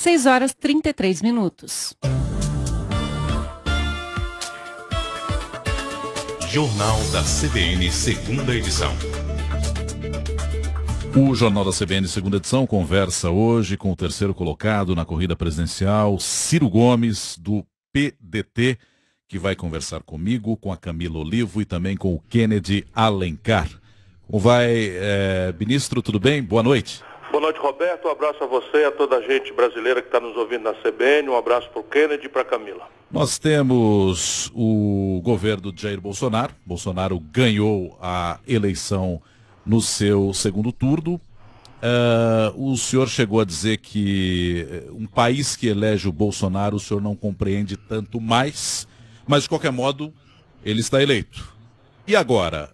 6h33. Jornal da CBN, segunda edição. O Jornal da CBN, segunda edição, conversa hoje com o terceiro colocado na corrida presidencial, Ciro Gomes, do PDT, que vai conversar comigo, com a Camila Olivo e também com o Kennedy Alencar. Como vai, ministro, tudo bem? Boa noite. Boa noite, Roberto. Um abraço a você e a toda a gente brasileira que está nos ouvindo na CBN. Um abraço para o Kennedy e para a Camila. Nós temos o governo de Jair Bolsonaro. Bolsonaro ganhou a eleição no seu segundo turno. O senhor chegou a dizer que um país que elege o Bolsonaro, o senhor não compreende tanto mais, mas de qualquer modo ele está eleito. E agora,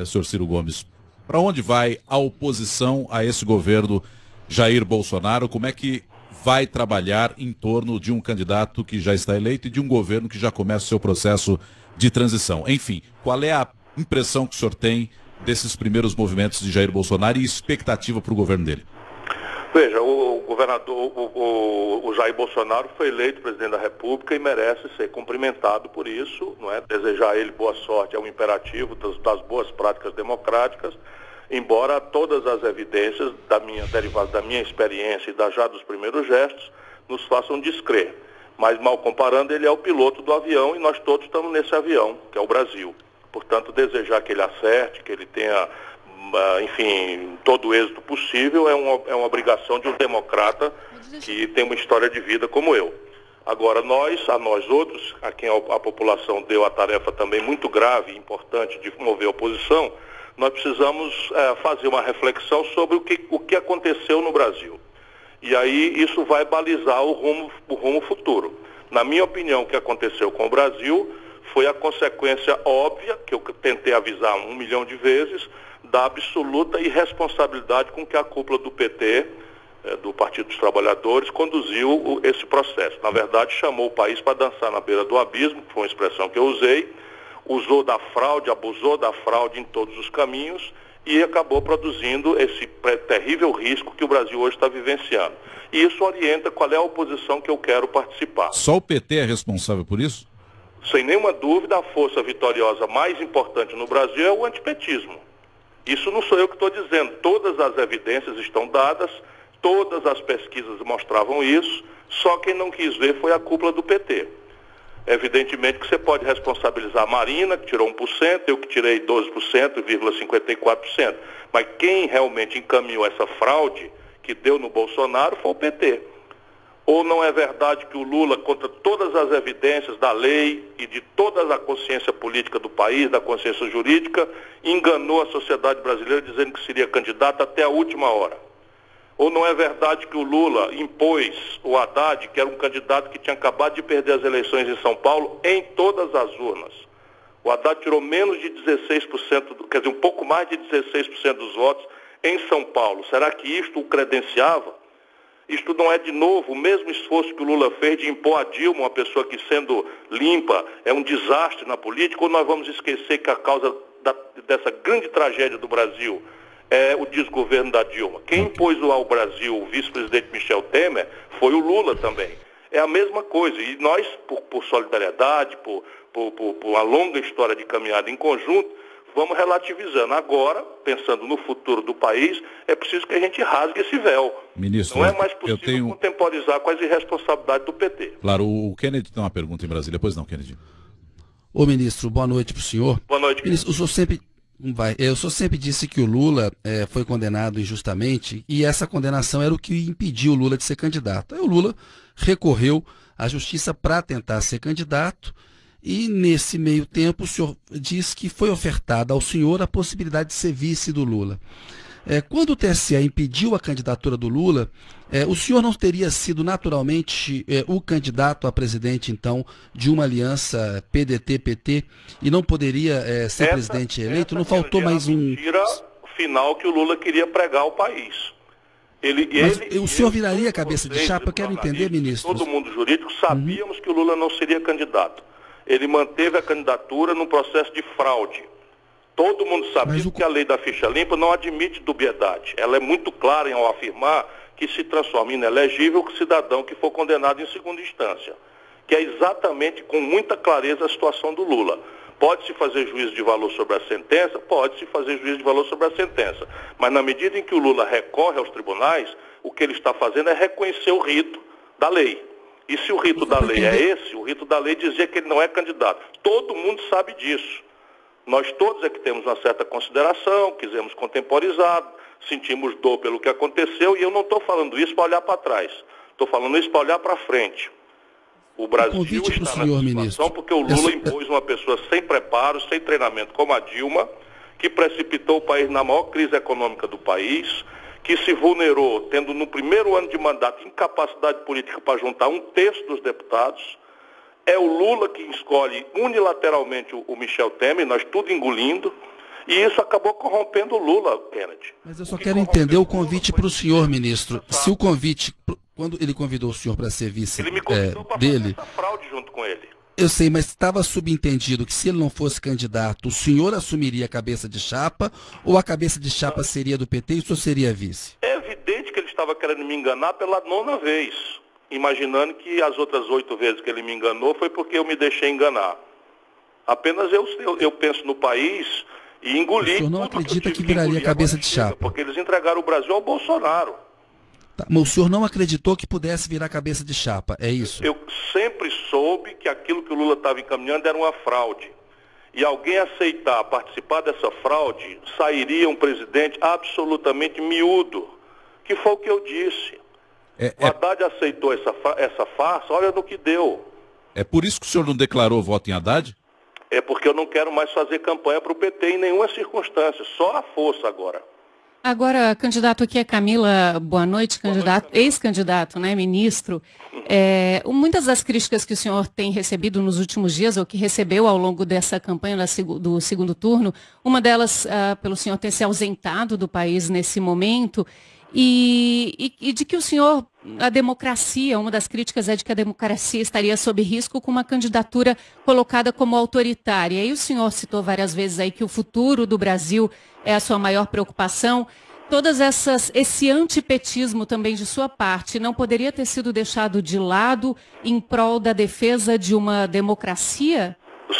senhor Ciro Gomes, para onde vai a oposição a esse governo Jair Bolsonaro? Como é que vai trabalhar em torno de um candidato que já está eleito e de um governo que já começa o seu processo de transição? Enfim, qual é a impressão que o senhor tem desses primeiros movimentos de Jair Bolsonaro e expectativa para o governo dele? Veja, o governador, o Jair Bolsonaro foi eleito presidente da República e merece ser cumprimentado por isso, não é? Desejar a ele boa sorte é um imperativo das boas práticas democráticas, embora todas as evidências derivadas da minha experiência e já dos primeiros gestos nos façam descrer. Mas, mal comparando, ele é o piloto do avião e nós todos estamos nesse avião, que é o Brasil. Portanto, desejar que ele acerte, que ele tenha, enfim, todo o êxito possível é uma obrigação de um democrata que tem uma história de vida como eu. Agora, a nós outros, a quem a população deu a tarefa também muito grave e importante de mover a oposição, nós precisamos fazer uma reflexão sobre o que aconteceu no Brasil. E aí isso vai balizar o rumo futuro. Na minha opinião, o que aconteceu com o Brasil foi a consequência óbvia, que eu tentei avisar 1 milhão de vezes, da absoluta irresponsabilidade com que a cúpula do PT, do Partido dos Trabalhadores, conduziu esse processo. Na verdade, chamou o país para dançar na beira do abismo, que foi uma expressão que eu usei, usou da fraude, abusou da fraude em todos os caminhos e acabou produzindo esse terrível risco que o Brasil hoje está vivenciando. E isso orienta qual é a oposição que eu quero participar. Só o PT é responsável por isso? Sem nenhuma dúvida, a força vitoriosa mais importante no Brasil é o antipetismo. Isso não sou eu que estou dizendo. Todas as evidências estão dadas, todas as pesquisas mostravam isso, só quem não quis ver foi a cúpula do PT. Evidentemente que você pode responsabilizar a Marina, que tirou 1%, eu que tirei 12,54%. Mas quem realmente encaminhou essa fraude que deu no Bolsonaro foi o PT. Ou não é verdade que o Lula, contra todas as evidências da lei e de toda a consciência política do país, da consciência jurídica, enganou a sociedade brasileira dizendo que seria candidato até a última hora? Ou não é verdade que o Lula impôs o Haddad, que era um candidato que tinha acabado de perder as eleições em São Paulo, em todas as urnas? O Haddad tirou menos de 16%, quer dizer, um pouco mais de 16% dos votos em São Paulo. Será que isto o credenciava? Isto não é, de novo, o mesmo esforço que o Lula fez de impor a Dilma, uma pessoa que, sendo limpa, é um desastre na política, ou nós vamos esquecer que a causa dessa grande tragédia do Brasil é o desgoverno da Dilma? Quem impôs ao Brasil o vice-presidente Michel Temer foi o Lula também. É a mesma coisa. E nós, por solidariedade, por uma longa história de caminhada em conjunto, vamos relativizando. Agora, pensando no futuro do país, é preciso que a gente rasgue esse véu. Ministro, não é mais possível contemporizar com as irresponsabilidades do PT. Claro, o Kennedy tem uma pergunta em Brasília. Pois não, Kennedy. Ô, ministro, boa noite para o senhor. Boa noite, ministro. O senhor sempre disse que o Lula foi condenado injustamente e essa condenação era o que impediu o Lula de ser candidato. Aí o Lula recorreu à justiça para tentar ser candidato. E, nesse meio tempo, o senhor diz que foi ofertada ao senhor a possibilidade de ser vice do Lula. Quando o TSE impediu a candidatura do Lula, o senhor não teria sido naturalmente o candidato a presidente, então, de uma aliança PDT-PT e não poderia ser presidente eleito? Não faltou mais um... mentira final que o Lula queria pregar ao país. O senhor viraria a cabeça de chapa? Eu quero entender, ministro. Todo mundo jurídico sabíamos que o Lula não seria candidato. Ele manteve a candidatura num processo de fraude. Todo mundo sabia que a lei da ficha limpa não admite dubiedade. Ela é muito clara ao afirmar que se transforma inelegível o cidadão que for condenado em segunda instância, que é exatamente com muita clareza a situação do Lula. Pode-se fazer juízo de valor sobre a sentença? Pode-se fazer juízo de valor sobre a sentença. Mas na medida em que o Lula recorre aos tribunais, o que ele está fazendo é reconhecer o rito da lei. E se o rito da lei é esse, o rito da lei dizia que ele não é candidato. Todo mundo sabe disso. Nós todos é que temos uma certa consideração, quisemos contemporizar, sentimos dor pelo que aconteceu, e eu não estou falando isso para olhar para trás. Estou falando isso para olhar para frente. O Brasil está nessa situação porque o Lula impôs uma pessoa sem preparo, sem treinamento, como a Dilma, que precipitou o país na maior crise econômica do país, que se vulnerou, tendo no primeiro ano de mandato incapacidade política para juntar 1/3 dos deputados. É o Lula que escolhe unilateralmente o Michel Temer, nós tudo engolindo, e isso acabou corrompendo o Lula, Kennedy. Mas eu só quero entender o convite para o senhor, ministro. Se o convite, quando ele convidou o senhor para ser vice ele me convidou para dele, fazer essa fraude junto com ele. Eu sei, mas estava subentendido que se ele não fosse candidato, o senhor assumiria a cabeça de chapa, ou a cabeça de chapa seria do PT e o senhor seria vice? É evidente que ele estava querendo me enganar pela 9ª vez, imaginando que as outras 8 vezes que ele me enganou foi porque eu me deixei enganar. Apenas eu penso no país e engoli. O senhor não acredita que viraria a cabeça de chapa? Porque eles entregaram o Brasil ao Bolsonaro. Tá, mas o senhor não acreditou que pudesse virar cabeça de chapa, é isso? Eu sempre soube que aquilo que o Lula estava encaminhando era uma fraude. E alguém aceitar participar dessa fraude, sairia um presidente absolutamente miúdo, que foi o que eu disse. O Haddad aceitou essa farsa, olha no que deu. É por isso que o senhor não declarou voto em Haddad? É porque eu não quero mais fazer campanha para o PT em nenhuma circunstância, só a força agora. Agora, candidato aqui é Camila, boa noite, candidato, ex-candidato, né, ministro. Muitas das críticas que o senhor tem recebido nos últimos dias, ou que recebeu ao longo dessa campanha do segundo turno, uma delas pelo senhor ter se ausentado do país nesse momento, e de que o senhor, a democracia, uma das críticas é de que a democracia estaria sob risco com uma candidatura colocada como autoritária. E o senhor citou várias vezes aí que o futuro do Brasil é a sua maior preocupação. Esse antipetismo também de sua parte não poderia ter sido deixado de lado em prol da defesa de uma democracia?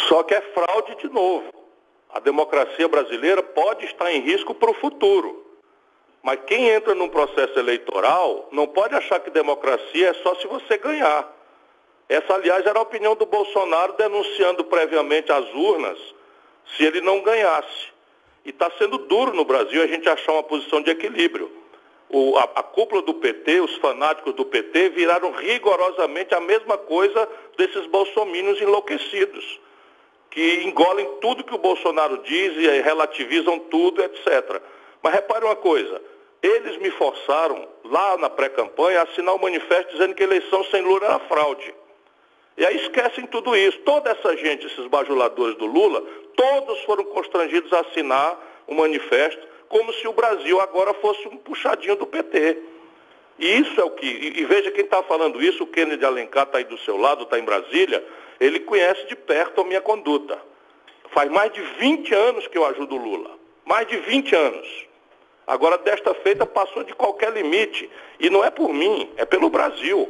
Só que é fraude de novo. A democracia brasileira pode estar em risco para o futuro. Mas quem entra num processo eleitoral não pode achar que democracia é só se você ganhar. Essa, aliás, era a opinião do Bolsonaro denunciando previamente as urnas se ele não ganhasse. E está sendo duro no Brasil a gente achar uma posição de equilíbrio. A cúpula do PT, os fanáticos do PT, viraram rigorosamente a mesma coisa desses bolsominions enlouquecidos, que engolem tudo que o Bolsonaro diz e relativizam tudo, etc. Mas repare uma coisa, eles me forçaram, lá na pré-campanha, a assinar um manifesto dizendo que a eleição sem Lula era fraude. E aí esquecem tudo isso. Toda essa gente, esses bajuladores do Lula, todos foram constrangidos a assinar um manifesto, como se o Brasil agora fosse um puxadinho do PT. E isso é o que... E veja quem está falando isso, o Kennedy Alencar está aí do seu lado, está em Brasília, ele conhece de perto a minha conduta. Faz mais de 20 anos que eu ajudo o Lula. Mais de 20 anos. Agora, desta feita, passou de qualquer limite. E não é por mim, é pelo Brasil.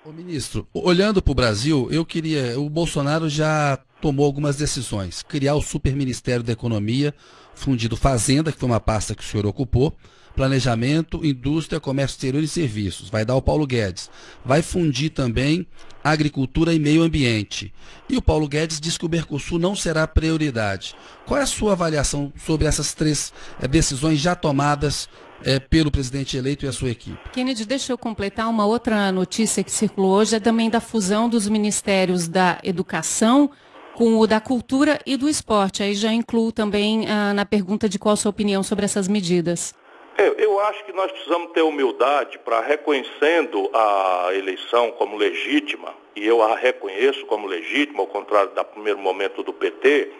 Ô, ministro, olhando para o Brasil, o Bolsonaro já tomou algumas decisões. Criar o Superministério da Economia, fundido Fazenda, que foi uma pasta que o senhor ocupou, Planejamento, Indústria, Comércio Exterior e Serviços. Vai dar o Paulo Guedes. Vai fundir também Agricultura e Meio Ambiente. E o Paulo Guedes diz que o Mercosul não será prioridade. Qual é a sua avaliação sobre essas 3 decisões já tomadas pelo presidente eleito e a sua equipe? Kennedy, deixa eu completar uma outra notícia que circulou hoje, é também da fusão dos ministérios da Educação com o da Cultura e do Esporte. Aí já incluo também na pergunta de qual a sua opinião sobre essas medidas. Eu acho que nós precisamos ter humildade para, reconhecendo a eleição como legítima, e eu a reconheço como legítima, ao contrário do primeiro momento do PT,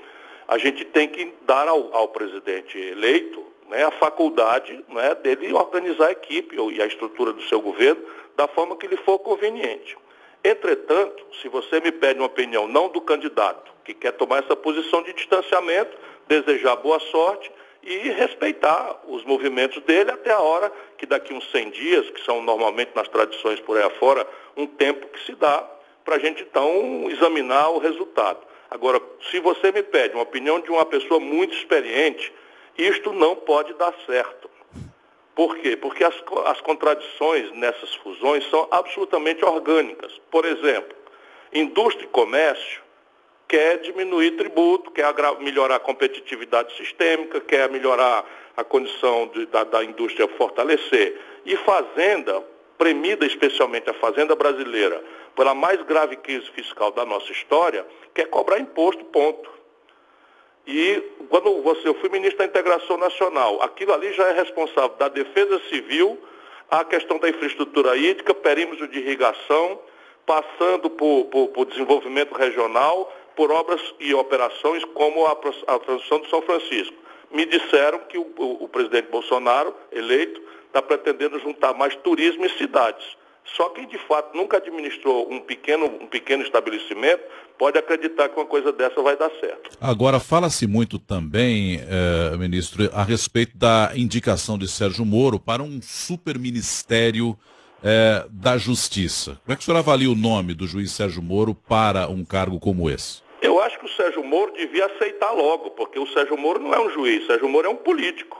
a gente tem que dar ao presidente eleito, né, a faculdade, né, dele organizar a equipe e a estrutura do seu governo da forma que lhe for conveniente. Entretanto, se você me pede uma opinião não do candidato, que quer tomar essa posição de distanciamento, desejar boa sorte, e respeitar os movimentos dele até a hora que daqui uns 100 dias, que são normalmente nas tradições por aí afora, um tempo que se dá para a gente então examinar o resultado. Agora, se você me pede uma opinião de uma pessoa muito experiente, isto não pode dar certo. Por quê? Porque as contradições nessas fusões são absolutamente orgânicas. Por exemplo, indústria e comércio quer diminuir tributo, quer melhorar a competitividade sistêmica, quer melhorar a condição da indústria fortalecer. E fazenda, premida especialmente a fazenda brasileira, pela mais grave crise fiscal da nossa história, quer cobrar imposto, ponto. E quando eu fui ministro da Integração Nacional, aquilo ali já é responsável da defesa civil, a questão da infraestrutura hídrica, perímetro de irrigação, passando por desenvolvimento regional, por obras e operações como a transição do São Francisco. Me disseram que o presidente Bolsonaro, eleito, está pretendendo juntar mais turismo e cidades. Só quem de fato nunca administrou um pequeno estabelecimento pode acreditar que uma coisa dessa vai dar certo. Agora, fala-se muito também, ministro, a respeito da indicação de Sérgio Moro para um superministério da Justiça. Como é que o senhor avalia o nome do juiz Sérgio Moro para um cargo como esse? Eu acho que o Sérgio Moro devia aceitar logo, porque o Sérgio Moro não é um juiz, o Sérgio Moro é um político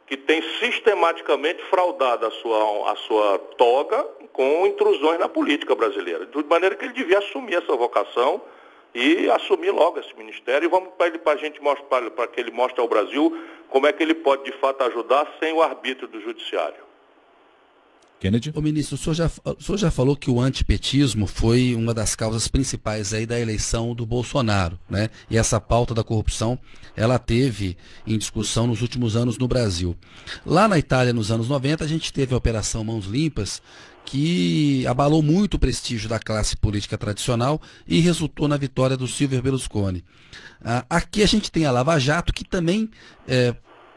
que tem sistematicamente fraudado a sua toga com intrusões na política brasileira. De maneira que ele devia assumir essa vocação e assumir logo esse ministério. E vamos para que ele mostre ao Brasil como é que ele pode de fato ajudar sem o arbítrio do judiciário. Kennedy? Ô ministro, o senhor já falou que o antipetismo foi uma das causas principais aí da eleição do Bolsonaro, né? E essa pauta da corrupção, ela teve em discussão nos últimos anos no Brasil. Lá na Itália, nos anos 90, a gente teve a Operação Mãos Limpas, que abalou muito o prestígio da classe política tradicional e resultou na vitória do Silvio Berlusconi. Aqui a gente tem a Lava Jato, que também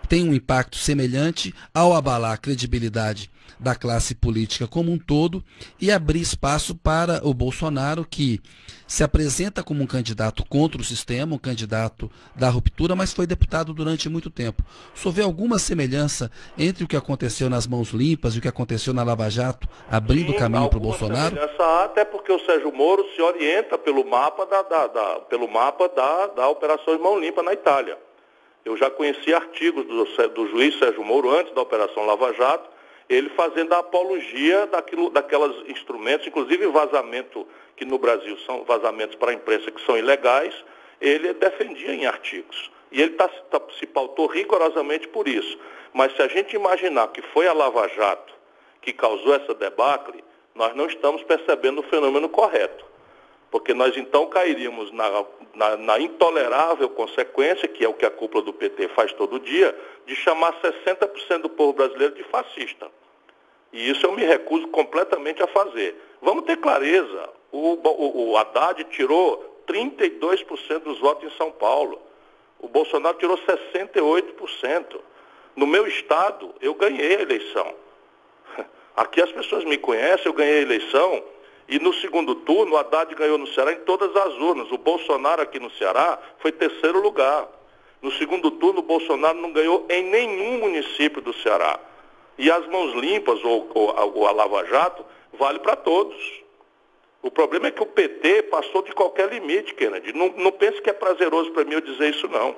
tem um impacto semelhante ao abalar a credibilidade da classe política como um todo e abrir espaço para o Bolsonaro, que se apresenta como um candidato contra o sistema, um candidato da ruptura, mas foi deputado durante muito tempo. O senhor vê alguma semelhança entre o que aconteceu nas Mãos Limpas e o que aconteceu na Lava Jato, abrindo caminho para o Bolsonaro? Até porque o Sérgio Moro se orienta pelo mapa da Operação Mão Limpa na Itália. Eu já conheci artigos do juiz Sérgio Moro antes da Operação Lava Jato, ele fazendo a apologia daquelas instrumentos, inclusive vazamento, que no Brasil são vazamentos para a imprensa que são ilegais, ele defendia em artigos. E ele se pautou rigorosamente por isso. Mas se a gente imaginar que foi a Lava Jato que causou essa debacle, nós não estamos percebendo o fenômeno correto. Porque nós então cairíamos na intolerável consequência, que é o que a cúpula do PT faz todo dia, de chamar 60% do povo brasileiro de fascista. E isso eu me recuso completamente a fazer. Vamos ter clareza, o Haddad tirou 32% dos votos em São Paulo. O Bolsonaro tirou 68%. No meu estado, eu ganhei a eleição. Aqui as pessoas me conhecem, eu ganhei a eleição. E no segundo turno, o Haddad ganhou no Ceará em todas as urnas. O Bolsonaro aqui no Ceará foi terceiro lugar. No segundo turno, o Bolsonaro não ganhou em nenhum município do Ceará. E as Mãos Limpas, ou a Lava Jato, vale para todos. O problema é que o PT passou de qualquer limite, Kennedy. Não pense que é prazeroso para mim eu dizer isso, não.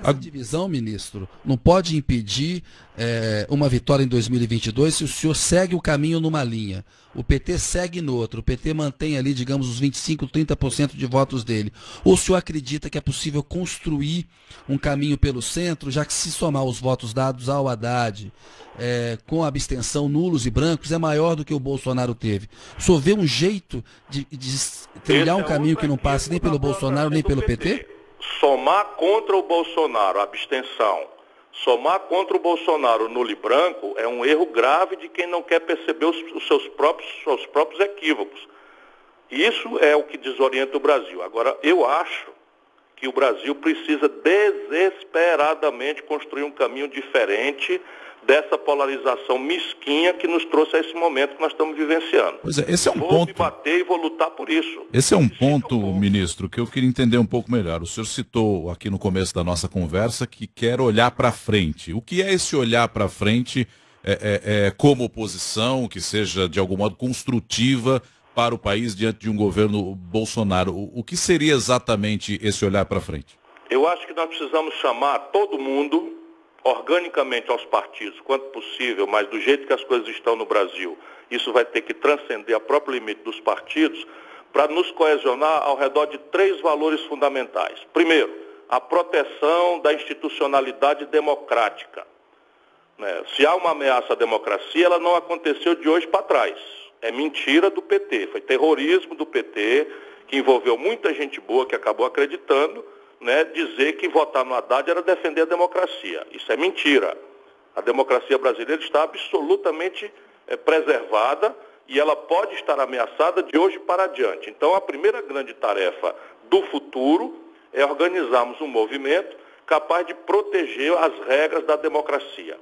Essa divisão, ministro, não pode impedir uma vitória em 2022 se o senhor segue o caminho numa linha. O PT segue no outro. O PT mantém ali, digamos, os 25%, 30% de votos dele. Ou o senhor acredita que é possível construir um caminho pelo centro, já que se somar os votos dados ao Haddad, com abstenção nulos e brancos, é maior do que o Bolsonaro teve? O senhor vê um jeito de trilhar um caminho que não passe nem pelo Bolsonaro, nem pelo PT? Somar contra o Bolsonaro a abstenção, somar contra o Bolsonaro nulo e branco é um erro grave de quem não quer perceber os seus próprios equívocos. Isso é o que desorienta o Brasil. Agora, eu acho que o Brasil precisa desesperadamente construir um caminho diferente dessa polarização mesquinha que nos trouxe a esse momento que nós estamos vivenciando. Pois é, esse é um vou ponto. me bater e vou lutar por isso. Esse é um ponto, ministro, que eu queria entender um pouco melhor. O senhor citou aqui no começo da nossa conversa que quer olhar para frente. O que é esse olhar para frente como oposição, que seja de algum modo construtiva para o país diante de um governo Bolsonaro? O que seria exatamente esse olhar para frente? Eu acho que nós precisamos chamar todo mundo, organicamente aos partidos, quanto possível, mas do jeito que as coisas estão no Brasil, isso vai ter que transcender a próprio limite dos partidos, para nos coesionar ao redor de 3 valores fundamentais. Primeiro, a proteção da institucionalidade democrática. Se há uma ameaça à democracia, ela não aconteceu de hoje para trás. É mentira do PT, foi terrorismo do PT, que envolveu muita gente boa que acabou acreditando, dizer que votar no Haddad era defender a democracia. Isso é mentira. A democracia brasileira está absolutamente preservada e ela pode estar ameaçada de hoje para adiante. Então, a primeira grande tarefa do futuro é organizarmos um movimento capaz de proteger as regras da democracia.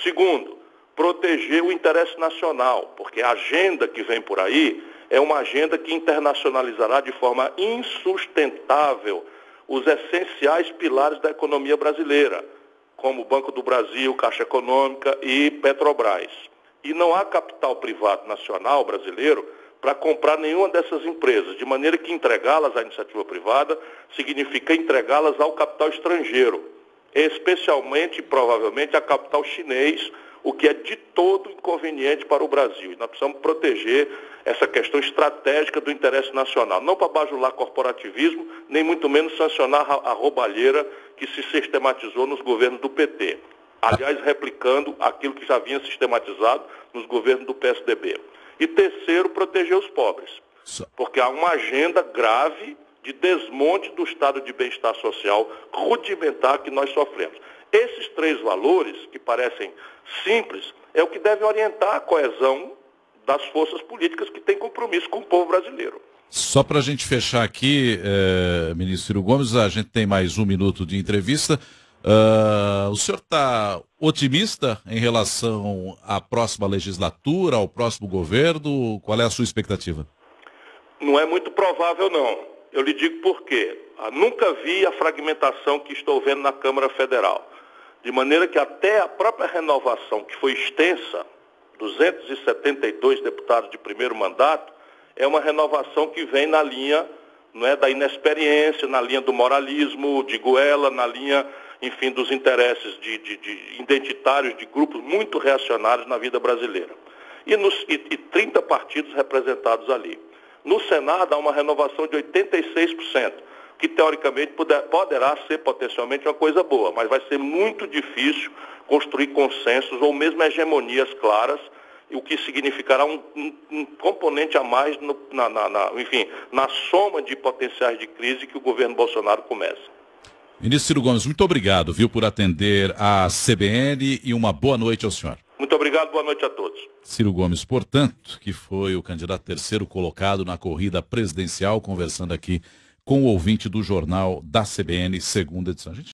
Segundo, proteger o interesse nacional, porque a agenda que vem por aí é uma agenda que internacionalizará de forma insustentável os essenciais pilares da economia brasileira, como o Banco do Brasil, Caixa Econômica e Petrobras. E não há capital privado nacional brasileiro para comprar nenhuma dessas empresas, de maneira que entregá-las à iniciativa privada significa entregá-las ao capital estrangeiro, especialmente e provavelmente a capital chinês, o que é de todo inconveniente para o Brasil. E nós precisamos proteger essa questão estratégica do interesse nacional, não para bajular corporativismo, nem muito menos sancionar a roubalheira que se sistematizou nos governos do PT. Aliás, replicando aquilo que já vinha sistematizado nos governos do PSDB. E terceiro, proteger os pobres, porque há uma agenda grave de desmonte do estado de bem-estar social rudimentar que nós sofremos. Esses 3 valores, que parecem simples, é o que deve orientar a coesão das forças políticas que têm compromisso com o povo brasileiro. Só para a gente fechar aqui, ministro Ciro Gomes, a gente tem mais 1 minuto de entrevista. O senhor está otimista em relação à próxima legislatura, ao próximo governo? Qual é a sua expectativa? Não é muito provável, não. Eu lhe digo por quê. Nunca vi a fragmentação que estou vendo na Câmara Federal. De maneira que até a própria renovação, que foi extensa, 272 deputados de primeiro mandato, é uma renovação que vem na linha da inexperiência, na linha do moralismo, de goela, na linha, enfim, dos interesses de identitários de grupos muito reacionários na vida brasileira. E 30 partidos representados ali. No Senado há uma renovação de 86%. Que teoricamente poderá ser potencialmente uma coisa boa, mas vai ser muito difícil construir consensos ou mesmo hegemonias claras, o que significará um componente a mais na soma de potenciais de crise que o governo Bolsonaro começa. Ministro Ciro Gomes, muito obrigado, por atender a CBN e uma boa noite ao senhor. Muito obrigado, boa noite a todos. Ciro Gomes, portanto, que foi o candidato terceiro colocado na corrida presidencial, conversando aqui com o ouvinte do Jornal da CBN, segunda edição.